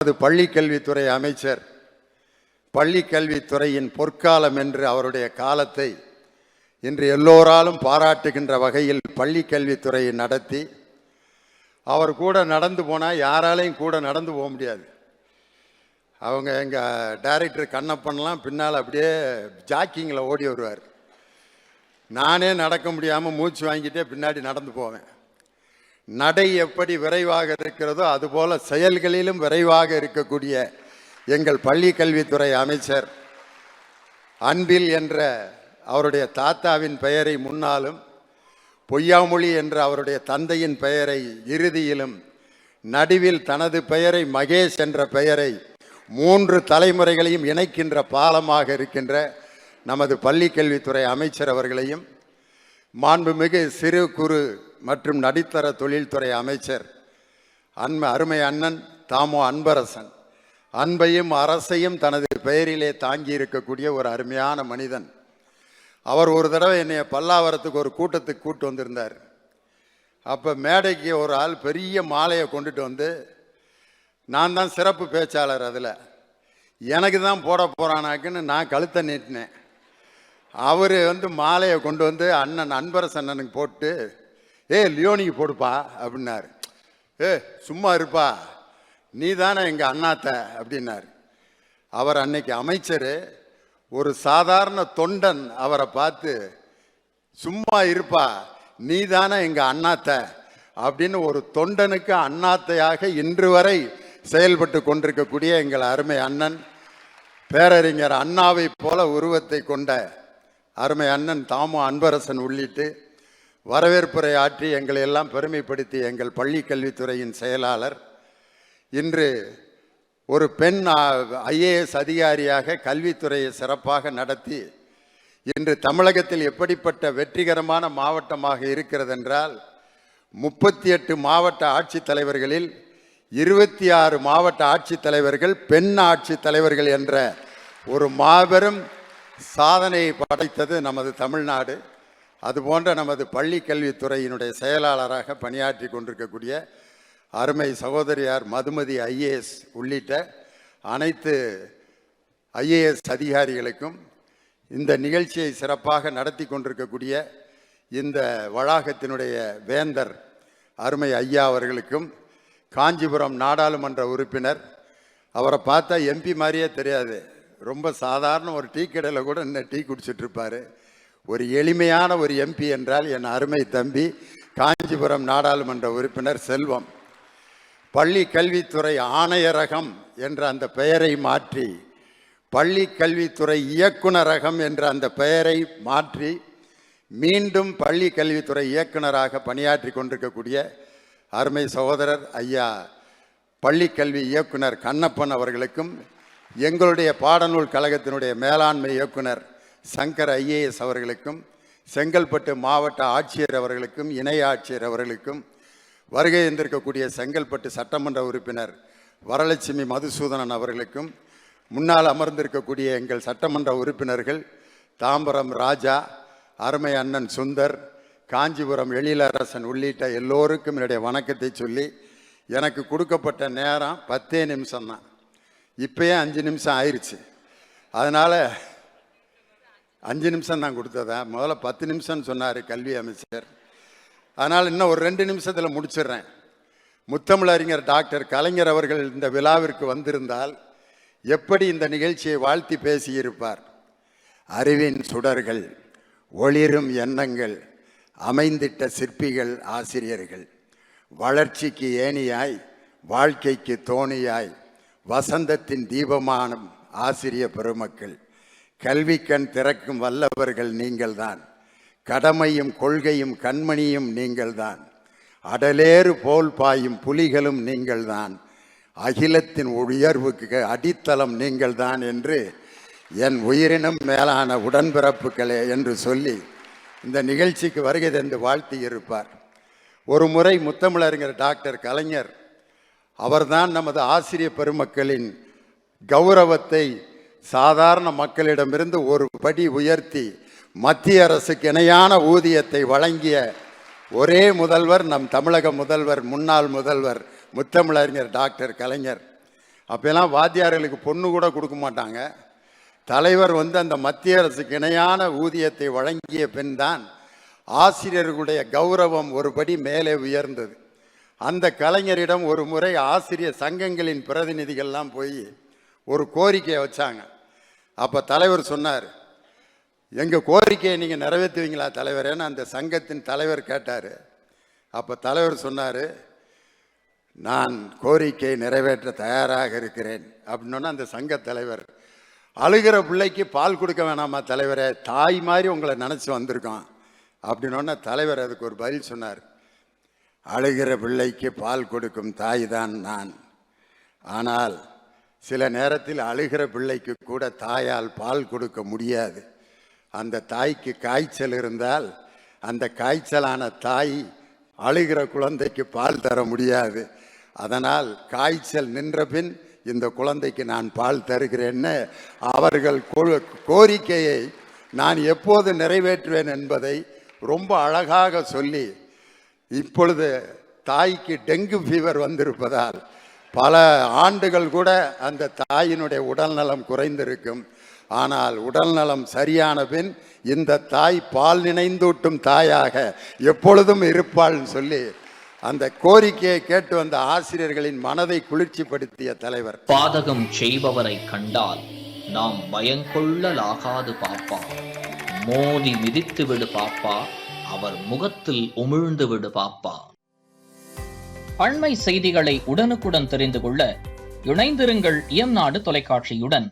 அது பள்ளிக்கல்வித்துறை அமைச்சர் பள்ளிக்கல்வித்துறையின் பொற்காலம் என்று அவருடைய காலத்தை இன்று எல்லோராலும் பாராட்டுகின்ற வகையில் பள்ளிக்கல்வித்துறையை நடத்தி அவர் கூட நடந்து போனால் யாராலையும் கூட நடந்து போக முடியாது. அவங்க எங்கள் டைரக்டர் கண்ணப்பன்லாம் பின்னால் அப்படியே ஜாக்கிங்கில் ஓடி வருவார். நானே நடக்க முடியாமல் மூச்சு வாங்கிட்டே பின்னாடி நடந்து போவேன். நடை எப்படி விரைவாக இருக்கிறதோ அதுபோல செயல்களிலும் விரைவாக இருக்கக்கூடிய எங்கள் பள்ளி கல்வித்துறை அமைச்சர் அன்பில் என்ற அவருடைய தாத்தாவின் பெயரை முன்னாலும், பொய்யாமொழி என்ற அவருடைய தந்தையின் பெயரை இறுதியிலும், நடுவில் தனது பெயரை மகேஷ் என்ற பெயரை 3 தலைமுறைகளையும் இணைக்கின்ற பாலமாக இருக்கின்ற நமது பள்ளி கல்வித்துறை அமைச்சர் அவர்களையும், மாண்புமிகு சிறு குறு மற்றும் நடுத்தர தொழில்துறை அமைச்சர் அருமை அண்ணன் தாமோ அன்பரசன், அன்பையும் அரசையும் தனது பெயரிலே தாங்கி இருக்கக்கூடிய ஒரு அருமையான மனிதன். அவர் ஒரு தடவை என்னை பல்லாவரத்துக்கு ஒரு கூட்டத்துக்கு கூட்டு வந்திருந்தார். அப்போ மேடைக்கு ஒரு ஆள் பெரிய மாலையை கொண்டுட்டு வந்து, நான் தான் சிறப்பு பேச்சாளர், அதில் எனக்கு தான் போட போகிறானாக்குன்னு நான் கழுத்தை நீட்டினேன். அவர் மாலையை கொண்டு வந்து அண்ணன் அன்பரசன் அண்ணனுக்கு போட்டு, லியோனிக்கு போடுப்பா அப்படின்னாரு. சும்மா இருப்பா, நீ தானே எங்கள் அண்ணாத்த அப்படின்னாரு. அவர் அன்னைக்கு அமைச்சர். ஒரு சாதாரண தொண்டன் அவரை பார்த்து, சும்மா இருப்பா, நீ தானே எங்கள் அண்ணாத்த அப்படின்னு ஒரு தொண்டனுக்கு அண்ணாத்தையாக இன்று வரை செயல்பட்டு கொண்டிருக்கக்கூடிய எங்கள் அருமை அண்ணன், பேரறிஞர் அண்ணாவை போல உருவத்தை கொண்ட அருமை அண்ணன் தாமோ அன்பரசன் உள்ளிட்டு வரவேற்புரை ஆற்றி எங்களை எல்லாம் பெருமைப்படுத்தி எங்கள் பள்ளி கல்வித்துறையின் செயலாளர், இன்று ஒரு பெண் IAS அதிகாரியாக கல்வித்துறையை சிறப்பாக நடத்தி இன்று தமிழகத்தில் எப்படிப்பட்ட வெற்றிகரமான மாவட்டமாக இருக்கிறது என்றால், 38 மாவட்ட ஆட்சித்தலைவர்களில் 26 மாவட்ட ஆட்சித்தலைவர்கள் பெண் ஆட்சித்தலைவர்கள் என்ற ஒரு மாபெரும் சாதனையை படைத்தது நமது தமிழ்நாடு. அதுபோன்ற நமது பள்ளி கல்வித்துறையினுடைய செயலாளராக பணியாற்றி கொண்டிருக்கக்கூடிய அருமை சகோதரியார் மதுமதி IAS உள்ளிட்ட அனைத்து IAS அதிகாரிகளுக்கும், இந்த நிகழ்ச்சியை சிறப்பாக நடத்தி கொண்டிருக்கக்கூடிய இந்த வளாகத்தினுடைய வேந்தர் அருமை ஐயா அவர்களுக்கும், காஞ்சிபுரம் நாடாளுமன்ற உறுப்பினர், அவரை பார்த்தா MP மாதிரியே தெரியாது, ரொம்ப சாதாரண ஒரு டீ கடையில் கூட இன்னும் டீ குடிச்சிட்டு இருப்பார். ஒரு எளிமையான ஒரு MP என்றால் என் அருமை தம்பி காஞ்சிபுரம் நாடாளுமன்ற உறுப்பினர் செல்வம். பள்ளி கல்வித்துறை ஆணையரகம் என்ற அந்த பெயரை மாற்றி பள்ளி கல்வித்துறை இயக்குனரகம் என்ற அந்த பெயரை மாற்றி மீண்டும் பள்ளி கல்வித்துறை இயக்குனராக பணியாற்றி கொண்டிருக்கக்கூடிய அருமை சகோதரர் ஐயா பள்ளி கல்வி இயக்குனர் கண்ணப்பன் அவர்களுக்கும், எங்களுடைய பாடநூல் கழகத்தினுடைய மேலாண்மை இயக்குனர் சங்கர் IAS அவர்களுக்கும், செங்கல்பட்டு மாவட்ட ஆட்சியர் அவர்களுக்கும், இணை ஆட்சியர் அவர்களுக்கும், வருகை இருந்திருக்கக்கூடிய செங்கல்பட்டு சட்டமன்ற உறுப்பினர் வரலட்சுமி மதுசூதனன் அவர்களுக்கும், முன்னால் அமர்ந்திருக்கக்கூடிய எங்கள் சட்டமன்ற உறுப்பினர்கள் தாம்பரம் ராஜா, அருமை அண்ணன் சுந்தர், காஞ்சிபுரம் எழிலரசன் உள்ளிட்ட எல்லோருக்கும் என்னுடைய வணக்கத்தை சொல்லி, எனக்கு கொடுக்கப்பட்ட நேரம் 10 நிமிஷம்தான். இப்போயே 5 நிமிஷம் ஆயிடுச்சு. அதனால் 5 நிமிஷம் தான் கொடுத்ததா, முதல்ல 10 நிமிஷம்னு சொன்னார் கல்வி அமைச்சர். அதனால் இன்னும் ஒரு 2 நிமிஷத்தில் முடிச்சிடுறேன். முத்தமிழறிஞர் டாக்டர் கலைஞர் அவர்கள் இந்த விழாவிற்கு வந்திருந்தால் எப்படி இந்த நிகழ்ச்சியை வாழ்த்தி பேசியிருப்பார். அறிவின் சுடர்கள், ஒளிரும் எண்ணங்கள், அமைந்திட்ட சிற்பிகள் ஆசிரியர்கள், வளர்ச்சிக்கு ஏணியாய், வாழ்க்கைக்கு தோணியாய், வசந்தத்தின் தீபமான ஆசிரிய பெருமக்கள், கல்விக்கண் திறக்கும் வல்லவர்கள் நீங்கள்தான், கடமையும் கொள்கையும் கண்மணியும் நீங்கள்தான், அடலேறு போல் பாயும் புலிகளும் நீங்கள்தான், அகிலத்தின் உயர்வுக்கு அடித்தளம் நீங்கள்தான் என்று என் உயிரினும் மேலான உடன்பிறப்புகளே என்று சொல்லி இந்த நிகழ்ச்சிக்கு வருகை தந்து வாழ்த்தி இருப்பார். ஒரு முறை முத்தமிழறிஞர் டாக்டர் கலைஞர் அவர்தான் நமது ஆசிரிய பெருமக்களின் கௌரவத்தை சாதாரண மக்களிடமிருந்து ஒரு படி உயர்த்தி மத்திய அரசுக்கு இணையான ஊதியத்தை வழங்கிய ஒரே முதல்வர் நம் தமிழக முதல்வர், முன்னாள் முதல்வர் முத்தமிழறிஞர் டாக்டர் கலைஞர். அப்போல்லாம் வாத்தியார்களுக்கு பொண்ணு கூட கொடுக்க மாட்டாங்க. தலைவர் அந்த மத்திய அரசுக்கு இணையான ஊதியத்தை வழங்கிய பின் தான் ஆசிரியர்களுடைய கௌரவம் ஒருபடி மேலே உயர்ந்தது. அந்த கலைஞரிடம் ஒரு முறை ஆசிரியர் சங்கங்களின் பிரதிநிதிகள்லாம் போய் ஒரு கோரிக்கையை வச்சாங்க. அப்போ தலைவர் சொன்னார், எங்கள் கோரிக்கையை நீங்கள் நிறைவேற்றுவீங்களா தலைவரேன்னு அந்த சங்கத்தின் தலைவர் கேட்டார். அப்போ தலைவர் சொன்னார், நான் கோரிக்கையை நிறைவேற்ற தயாராக இருக்கிறேன் அப்படின்னா அந்த சங்க தலைவர், அழுகிற பிள்ளைக்கு பால் கொடுக்க வேணாமா தலைவரே, தாய் மாதிரி உங்களை நினச்சி வந்திருக்கோம் அப்படின்னோன்னா தலைவர் அதுக்கு ஒரு பதில் சொன்னார், அழுகிற பிள்ளைக்கு பால் கொடுக்கும் தாய் தான் நான். ஆனால் சில நேரத்தில் அழுகிற பிள்ளைக்கு கூட தாயால் பால் கொடுக்க முடியாது. அந்த தாய்க்கு காய்ச்சல் இருந்தால் அந்த காய்ச்சலான தாய் அழுகிற குழந்தைக்கு பால் தர முடியாது. அதனால் காய்ச்சல் நின்ற பின் இந்த குழந்தைக்கு நான் பால் தருகிறேன்னு அவர்கள் கோரிக்கையை நான் எப்போது நிறைவேற்றுவேன் என்பதை ரொம்ப அழகாக சொல்லி, இப்பொழுது தாய்க்கு டெங்கு ஃபீவர் வந்திருப்பதால் பல ஆண்டுகள் கூட அந்த தாயினுடைய உடல்நலம் குறைந்திருக்கும். ஆனால் உடல்நலம் சரியான பின் இந்த தாய் பால் நினைந்தூட்டும் தாயாக எப்பொழுதும் இருப்பாள்னு சொல்லி அந்த கோரிக்கையை கேட்டு வந்த ஆசிரியர்களின் மனதை குளிர்ச்சிப்படுத்திய தலைவர். பாதகம் செய்பவரை கண்டால் நாம் பயங்கொள்ளலாகாது பாப்பா, மோதி மிதித்து விடு பாப்பா, அவர் முகத்தில் உமிழ்ந்து விடு பாப்பா. அண்மை செய்திகளை உடனுக்குடன் தெரிந்து கொள்ள இணைந்திருங்கள் இயம்நாடு தொலைக்காட்சியுடன்.